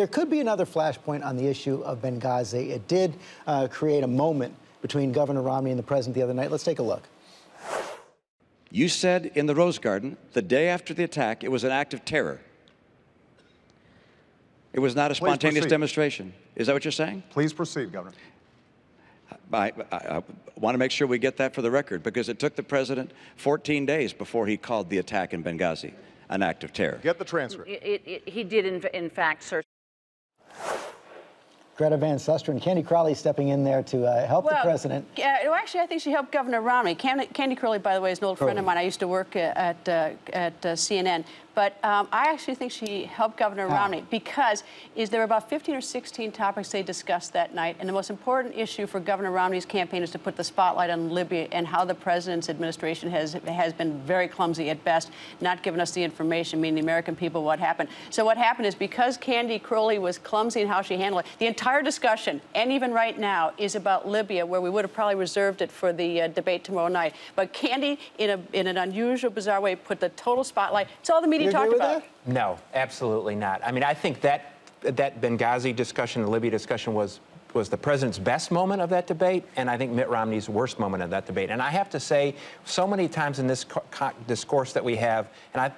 there could be another flashpoint on the issue of Benghazi. It did create a moment between Governor Romney and the president the other night. Let's take a look. You said in the Rose Garden, the day after the attack, it was an act of terror. It was not a spontaneous demonstration. Is that what you're saying? Please proceed, Governor. I want to make sure we get that for the record, because it took the president 14 days before he called the attack in Benghazi an act of terror. Get the transcript. He did, in fact, search. Greta Van Susteren, Candy Crowley stepping in there to help the president. Well, actually, I think she helped Governor Romney. Candy Crowley, by the way, is an old friend of mine. I used to work at CNN. But I actually think she helped Governor Romney because there were about 15 or 16 topics they discussed that night. And the most important issue for Governor Romney's campaign is to put the spotlight on Libya and how the president's administration has been very clumsy at best, not giving us the information, meaning the American people, what happened. So what happened is because Candy Crowley was clumsy in how she handled it, the entire discussion, and even right now, is about Libya, where we would have probably reserved it for the debate tomorrow night. But Candy, in an unusual, bizarre way, put the total spotlight. It's all the media talked about. No, absolutely not. I mean, I think that Benghazi discussion, the Libya discussion was the president's best moment of that debate, and I think Mitt Romney's worst moment of that debate. And I have to say, so many times in this discourse that we have, and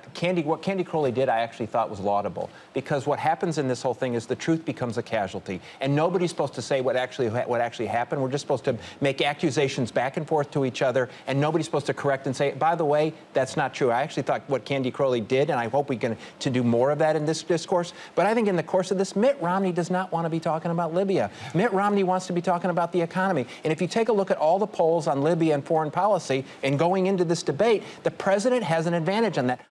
what Candy Crowley did, I actually thought was laudable, because what happens in this whole thing is the truth becomes a casualty, and nobody's supposed to say what actually happened. We're just supposed to make accusations back and forth to each other, and nobody's supposed to correct and say, by the way, that's not true. I actually thought what Candy Crowley did, and I hope we can do more of that in this discourse. But I think in the course of this, Mitt Romney does not want to be talking about Libya. Mitt Romney wants to be talking about the economy. And if you take a look at all the polls on Libya and foreign policy and going into this debate, the president has an advantage on that.